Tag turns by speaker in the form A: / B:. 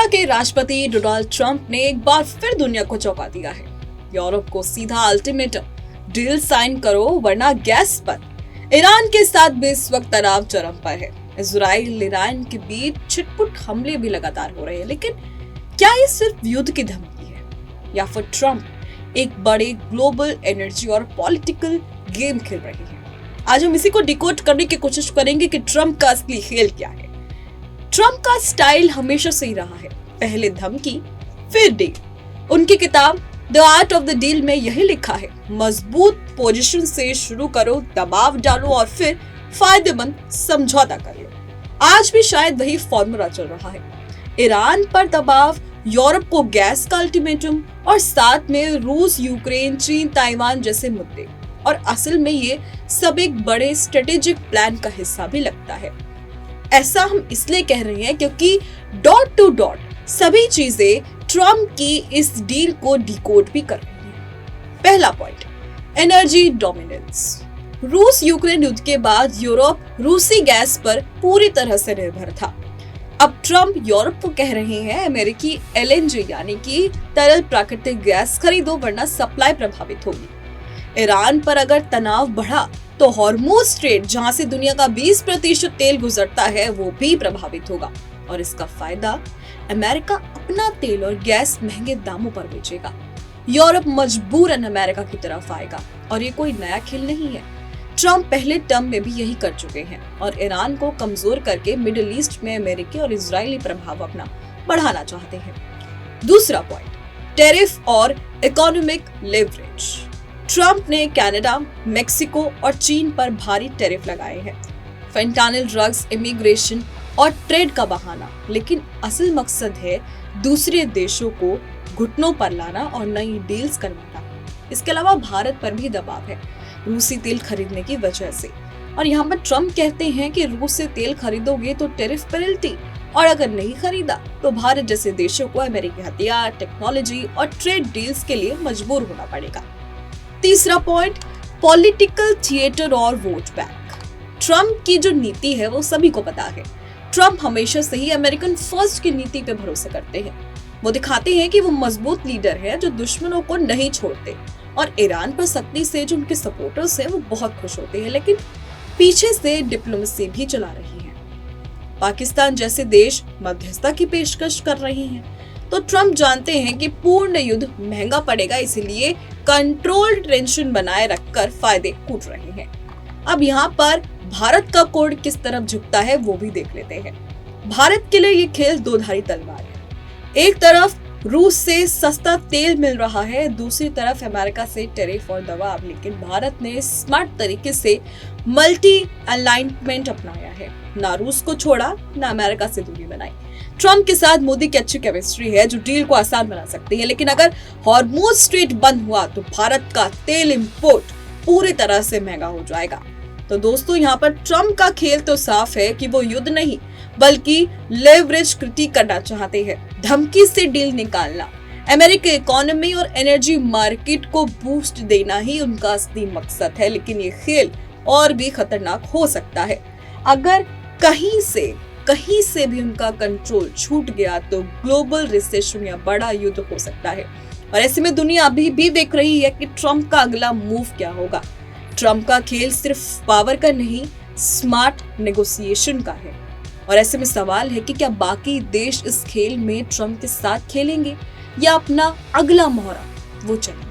A: के राष्ट्रपति Donald Trump ने एक बार फिर दुनिया को चौंका दिया है। यूरोप को सीधा अल्टीमेटम, डील साइन करो वरना गैस बंद। ईरान के साथ भी इस वक्त तनाव चरम पर है। इजराइल ईरान के बीच छिटपुट हमले भी लगातार हो रहे हैं, लेकिन क्या ये सिर्फ युद्ध की धमकी है या फिर ट्रंप एक बड़े ग्लोबल एनर्जी और पॉलिटिकल गेम खेल रहे हैं? आज हम इसी को डिकोड करने की कोशिश करेंगे कि ट्रंप का असली खेल क्या है। ट्रंप का स्टाइल हमेशा से ही रहा है, पहले धमकी फिर डील। उनकी किताब the art of the deal में यही लिखा है, मजबूत पोजीशन से शुरू करो, दबाव डालो और फिर फायदेमंद समझौता कर लो। आज भी शायद वही फॉर्मूला चल रहा है। ईरान पर दबाव, यूरोप को गैस का अल्टीमेटम और साथ में रूस, यूक्रेन, चीन, ताइवान जैसे मुद्दे। और असल में ये सब एक बड़े स्ट्रेटेजिक प्लान का हिस्सा भी लगता है। ऐसा हम इसलिए कह रहे हैं क्योंकि डॉट टू डॉट सभी चीजें ट्रंप की इस डील को डिकोड भी कर रही हैं। पहला पॉइंट, एनर्जी डोमिनेंस। रूस यूक्रेन युद्ध के बाद यूरोप रूसी गैस पर पूरी तरह से निर्भर था। अब ट्रंप यूरोप को कह रहे हैं अमेरिकी एलएनजी यानी कि तरल प्राकृतिक गैस खरीदो वरना सप्लाई प्रभावित होगी। ईरान पर अगर तनाव बढ़ा तो हॉर्मुज स्ट्रेट, जहां से दुनिया का 20% तेल गुजरता है, वो भी प्रभावित होगा। और इसका फायदा अमेरिका अपना तेल और गैस महंगे दामों पर बेचेगा। यूरोप मजबूरन अमेरिका की तरफ आएगा और ये कोई नया खेल नहीं है। ट्रंप पहले टर्म में भी यही कर चुके हैं और ईरान को कमजोर करके मिडिल ईस्ट में अमेरिकी और इजरायली प्रभाव अपना बढ़ाना चाहते हैं। दूसरा पॉइंट, टैरिफ और इकोनॉमिक लेवरेज। ट्रंप ने कनाडा, मेक्सिको और चीन पर भारी टैरिफ लगाए हैं। फेंटानिल ड्रग्स, इमिग्रेशन और ट्रेड का बहाना, लेकिन असल मकसद है दूसरे देशों को घुटनों पर लाना और नई डील्स करवाना। इसके अलावा भारत पर भी दबाव है रूसी तेल खरीदने की वजह से। और यहाँ पर ट्रंप कहते हैं कि रूस से तेल खरीदोगे तो टैरिफ पेनल्टी, और अगर नहीं खरीदा तो भारत जैसे देशों को अमेरिकी हथियार, टेक्नोलॉजी और ट्रेड डील्स के लिए मजबूर होना पड़ेगा। तीसरा पॉइंट, पॉलिटिकल थिएटर और वोट बैंक। ट्रंप की जो नीति है वो सभी को पता है। ट्रंप हमेशा से ही अमेरिकन फर्स्ट की नीति पे भरोसा करते हैं। वो दिखाते हैं कि वो मजबूत लीडर है जो दुश्मनों को नहीं छोड़ते। और ईरान पर सख्ती से जो उनके सपोर्टर्स हैं वो बहुत खुश होते हैं, लेकिन पीछे से डिप्लोमेसी भी चला रही है। पाकिस्तान जैसे देश मध्यस्थता की पेशकश कर रहे हैं। तो ट्रंप जानते हैं कि पूर्ण युद्ध महंगा पड़ेगा, इसलिए कंट्रोल्ड टेंशन बनाए रखकर फायदे कूट रहे हैं। अब यहाँ पर भारत का कोड किस तरफ झुकता है वो भी देख लेते हैं। भारत के लिए ये खेल दोधारी तलवार है। एक तरफ रूस से सस्ता तेल मिल रहा है, दूसरी तरफ अमेरिका से टैरिफ और दबाव। लेकिन भारत ने स्मार्ट तरीके से मल्टी अलाइनमेंट अपनाया है, ना रूस को छोड़ा ना अमेरिका से दूरी बनाई। ट्रंप के साथ मोदी की अच्छी केमिस्ट्री है जो डील को आसान बना सकती है, लेकिन अगर हॉर्मुज स्ट्रेट बंद हुआ तो भारत का तेल इंपोर्ट पूरी तरह से महंगा हो जाएगा। तो दोस्तों, यहाँ पर ट्रंप का खेल तो साफ है कि वो युद्ध नहीं बल्कि लेवरेज क्रिटिक करना चाहते हैं, धमकी से डील निकालना। अमेरिकी इकोनॉमी और एनर्जी मार्केट को बूस्ट देना ही उनका असली मकसद है। लेकिन ये खेल और भी खतरनाक हो सकता है। अगर कहीं से भी उनका कंट्रोल छूट गया तो ग्लोबल रिसेशन या बड़ा युद्ध हो सकता है। और ऐसे में दुनिया अभी भी देख रही है कि ट्रंप का अगला मूव क्या होगा। ट्रंप का खेल सिर्फ पावर का नहीं, स्मार्ट नेगोशिएशन का है। और ऐसे में सवाल है कि क्या बाकी देश इस खेल में ट्रंप के साथ खेलेंगे या अपना अगला मोहरा वो चलेंगे।